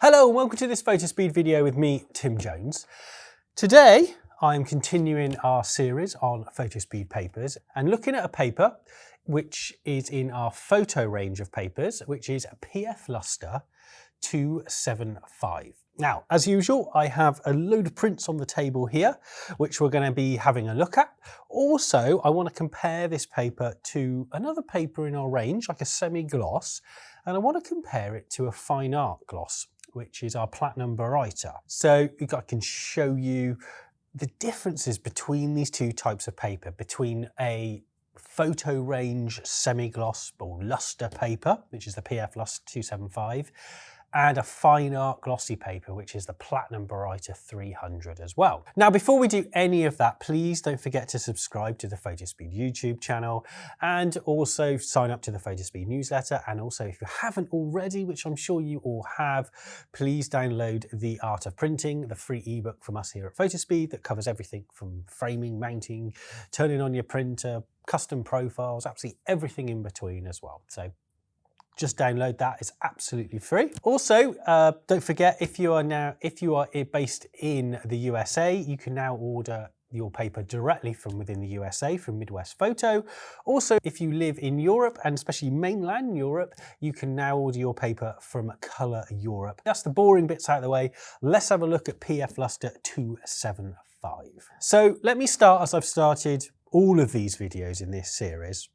Hello and welcome to this Fotospeed video with me, Tim Jones. Today I'm continuing our series on Fotospeed papers and looking at a paper which is in our photo range of papers, which is PF Lustre 275. Now, as usual, I have a load of prints on the table here, which we're going to be having a look at. Also, I want to compare this paper to another paper in our range, like a semi-gloss, and I want to compare it to a fine art gloss, which is our platinum baryta. So I can show you the differences between these two types of paper, between a photo range semi-gloss or luster paper, which is the PF Lustre 275, and a fine art glossy paper, which is the platinum baryta 300 as well. Now, before we do any of that, please don't forget to subscribe to the Fotospeed YouTube channel and also sign up to the Fotospeed newsletter. And also, if you haven't already, which I'm sure you all have, please download The Art of Printing, the free ebook from us here at Fotospeed that covers everything from framing, mounting, turning on your printer, custom profiles, absolutely everything in between as well. So just download that, it's absolutely free. Also, don't forget, if you are based in the USA, you can now order your paper directly from within the USA from Midwest Photo. Also, if you live in Europe, and especially mainland Europe, you can now order your paper from Colour Europe. That's the boring bits out of the way. Let's have a look at PF Lustre 275. So let me start, as I've started all of these videos in this series,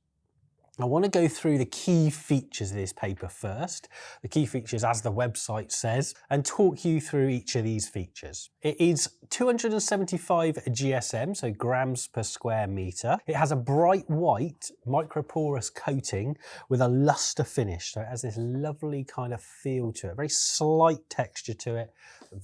I want to go through the key features of this paper first, the key features as the website says, and talk you through each of these features. It is 275 GSM, so grams per square metre. It has a bright white microporous coating with a luster finish, so it has this lovely kind of feel to it, very slight texture to it,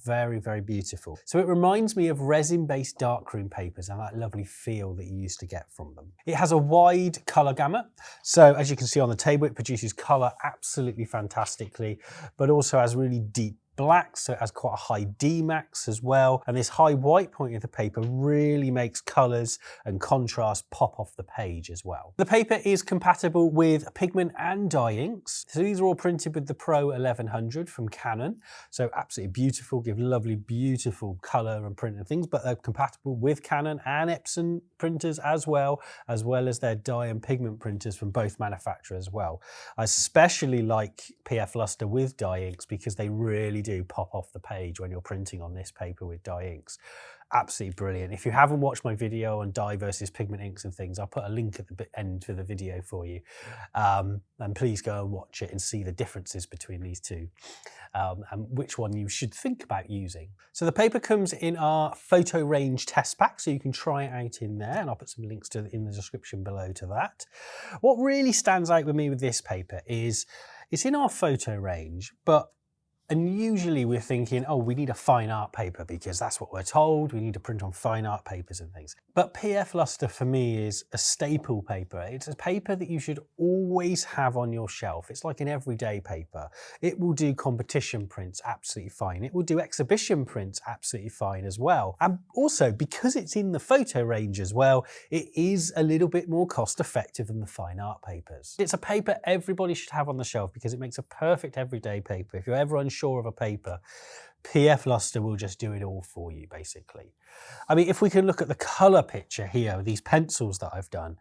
very, very beautiful. So it reminds me of resin-based darkroom papers and that lovely feel that you used to get from them. It has a wide colour gamut. So as you can see on the table, it produces colour absolutely fantastically, but also has really deep black, so it has quite a high D-max as well. And this high white point of the paper really makes colours and contrast pop off the page as well. The paper is compatible with pigment and dye inks. So these are all printed with the Pro 1100 from Canon. So absolutely beautiful, give lovely, beautiful colour and print and things, but they're compatible with Canon and Epson printers as well as their dye and pigment printers from both manufacturers as well. I especially like PF Lustre with dye inks because they really do pop off the page when you're printing on this paper with dye inks. Absolutely brilliant. If you haven't watched my video on dye versus pigment inks and things, I'll put a link at the end for the video for you. And please go and watch it and see the differences between these two and which one you should think about using. So the paper comes in our photo range test pack, so you can try it out in there, and I'll put some links in the description below to that. What really stands out with me with this paper is it's in our photo range, and usually we're thinking, oh, we need a fine art paper because that's what we're told. We need to print on fine art papers and things. But PF Lustre for me is a staple paper. It's a paper that you should always have on your shelf. It's like an everyday paper. It will do competition prints absolutely fine. It will do exhibition prints absolutely fine as well. And also, because it's in the photo range as well, it is a little bit more cost effective than the fine art papers. It's a paper everybody should have on the shelf because it makes a perfect everyday paper. If you're ever unsure of a paper, PF Lustre will just do it all for you, basically. I mean, if we can look at the colour picture here, these pencils that I've done,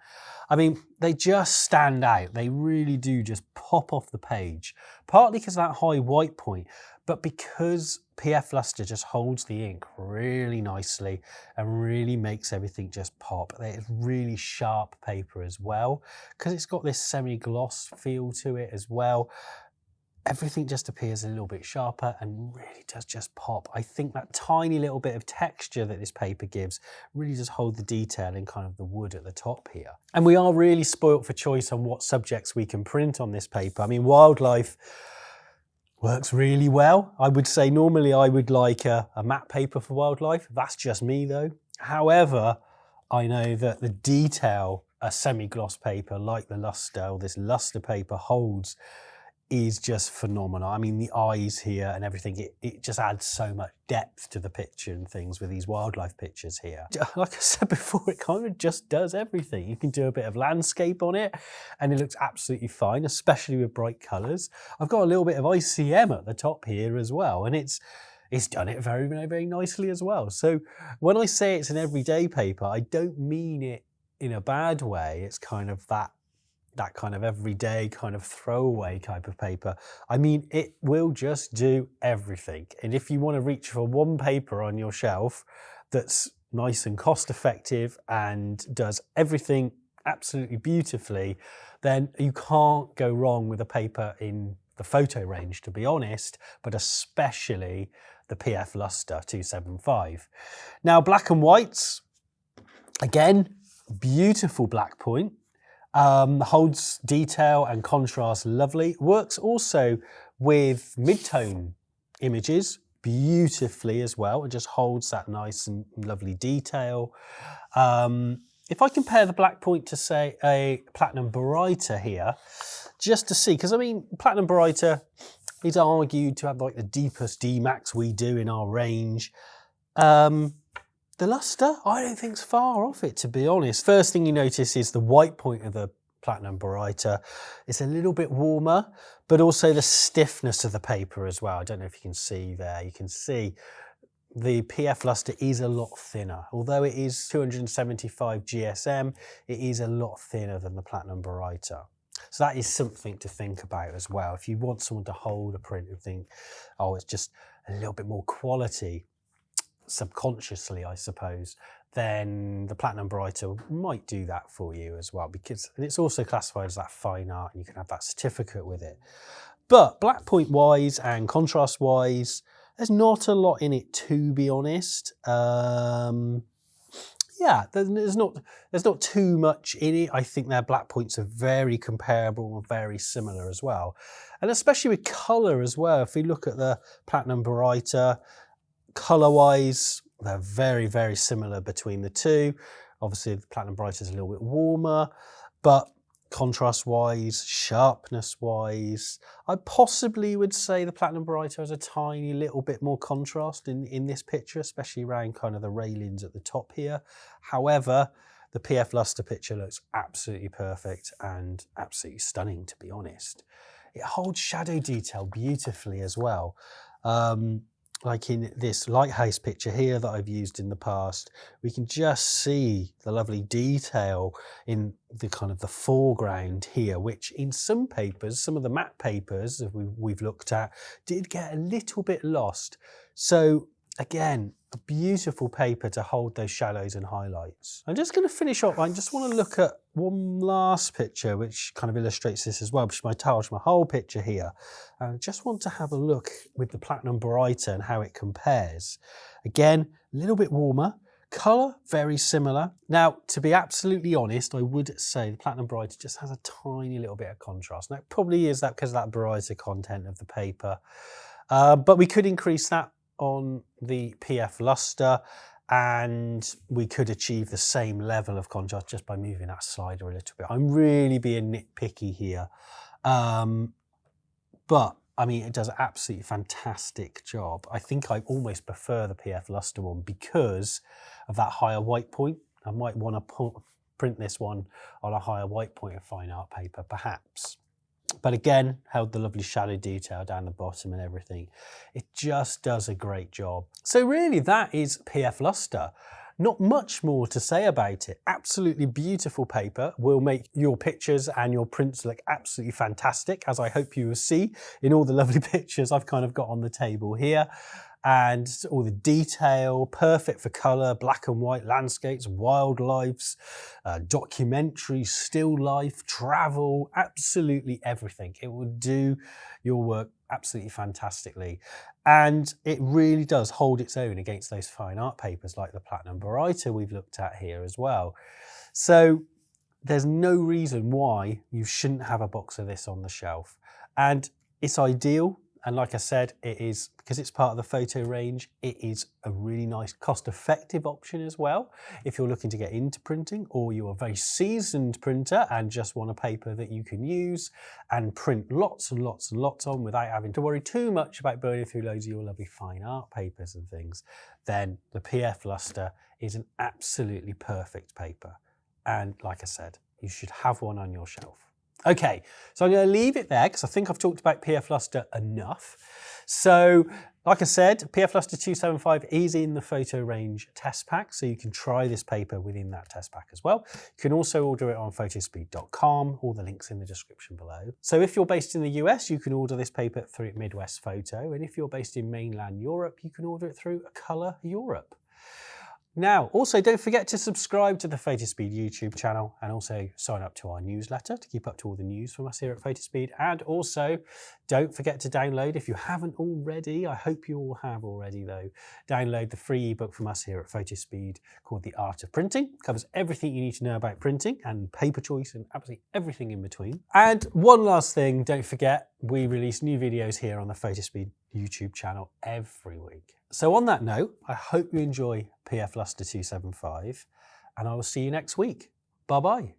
I mean, they just stand out. They really do just pop off the page, partly because of that high white point, but because PF Lustre just holds the ink really nicely and really makes everything just pop. It's really sharp paper as well, because it's got this semi-gloss feel to it as well. Everything just appears a little bit sharper and really does just pop. I think that tiny little bit of texture that this paper gives really does hold the detail in kind of the wood at the top here. And we are really spoilt for choice on what subjects we can print on this paper. I mean, wildlife works really well. I would say normally I would like a matte paper for wildlife. That's just me though. However, I know that the detail a semi-gloss paper like the Lustre or this Lustre paper holds is just phenomenal. I mean, the eyes here and everything, it just adds so much depth to the picture and things with these wildlife pictures here. Like I said before, it kind of just does everything. You can do a bit of landscape on it and it looks absolutely fine, especially with bright colours. I've got a little bit of ICM at the top here as well, and it's done it very, very, very nicely as well. So when I say it's an everyday paper, I don't mean it in a bad way. It's kind of that kind of everyday kind of throwaway type of paper. I mean, it will just do everything. And if you want to reach for one paper on your shelf that's nice and cost effective and does everything absolutely beautifully, then you can't go wrong with a paper in the photo range, to be honest, but especially the PF Lustre 275. Now, black and whites, again, beautiful black point. Holds detail and contrast lovely. Works also with mid-tone images beautifully as well. It just holds that nice and lovely detail. If I compare the black point to, say, a Platinum Baryta here, just to see, because I mean, Platinum Baryta is argued to have like the deepest D-Max we do in our range. The Lustre, I don't think it's far off it, to be honest. First thing you notice is the white point of the Platinum Baryta. It's a little bit warmer, but also the stiffness of the paper as well. I don't know if you can see there. You can see the PF Lustre is a lot thinner. Although it is 275 GSM, it is a lot thinner than the Platinum Baryta. So that is something to think about as well. If you want someone to hold a print and think, oh, it's just a little bit more quality, subconsciously, I suppose, then the Platinum Baryta might do that for you as well, because it's also classified as that fine art and you can have that certificate with it. But black point wise and contrast wise, there's not a lot in it, to be honest. Yeah, there's not too much in it. I think their black points are very comparable and very similar as well. And especially with colour as well. If we look at the Platinum Baryta, colour-wise, they're very, very similar between the two. Obviously, the Platinum Baryta is a little bit warmer, but contrast-wise, sharpness-wise, I possibly would say the Platinum Baryta has a tiny little bit more contrast in this picture, especially around kind of the railings at the top here. However, the PF Lustre picture looks absolutely perfect and absolutely stunning, to be honest. It holds shadow detail beautifully as well. Like in this lighthouse picture here that I've used in the past, we can just see the lovely detail in the kind of the foreground here, which in some papers, some of the matte papers that we've looked at, did get a little bit lost. So again, a beautiful paper to hold those shadows and highlights. I'm just going to finish up. I just want to look at one last picture which kind of illustrates this as well, which is my Taj Mahal picture here. And I just want to have a look with the Platinum Baryta and how it compares. Again, a little bit warmer. Colour, very similar. Now, to be absolutely honest, I would say the Platinum Baryta just has a tiny little bit of contrast. Now, it probably is that because of that Baryta content of the paper. But we could increase that on the PF Lustre, and we could achieve the same level of contrast just by moving that slider a little bit. I'm really being nitpicky here, but I mean, it does an absolutely fantastic job. I think I almost prefer the PF Lustre one because of that higher white point. I might want to print this one on a higher white point of fine art paper, perhaps. But again, held the lovely shadow detail down the bottom and everything. It just does a great job. So really, that is PF Lustre. Not much more to say about it. Absolutely beautiful paper. Will make your pictures and your prints look absolutely fantastic, as I hope you will see in all the lovely pictures I've kind of got on the table here. And all the detail, perfect for colour, black and white landscapes, wildlife, documentaries, still life, travel, absolutely everything. It will do your work absolutely fantastically. And it really does hold its own against those fine art papers like the Platinum Baryta we've looked at here as well. So there's no reason why you shouldn't have a box of this on the shelf. And it's ideal And like I said, it is, because it's part of the photo range, it is a really nice cost-effective option as well. If you're looking to get into printing, or you're a very seasoned printer and just want a paper that you can use and print lots and lots and lots on without having to worry too much about burning through loads of your lovely fine art papers and things, then the PF Lustre is an absolutely perfect paper. And like I said, you should have one on your shelf. Okay, so I'm going to leave it there because I think I've talked about PF Lustre enough. So, like I said, PF Lustre 275 is in the photo range test pack, so you can try this paper within that test pack as well. You can also order it on photospeed.com, all the links in the description below. So if you're based in the US, you can order this paper through Midwest Photo, and if you're based in mainland Europe, you can order it through Colour Europe. Now, also don't forget to subscribe to the Fotospeed YouTube channel and also sign up to our newsletter to keep up to all the news from us here at Fotospeed. And also don't forget to download, if you haven't already, I hope you all have already though, download the free ebook from us here at Fotospeed called The Art of Printing. It covers everything you need to know about printing and paper choice and absolutely everything in between. And one last thing, don't forget, we release new videos here on the Fotospeed YouTube channel every week. So on that note, I hope you enjoy PF Lustre 275 and I will see you next week. Bye bye.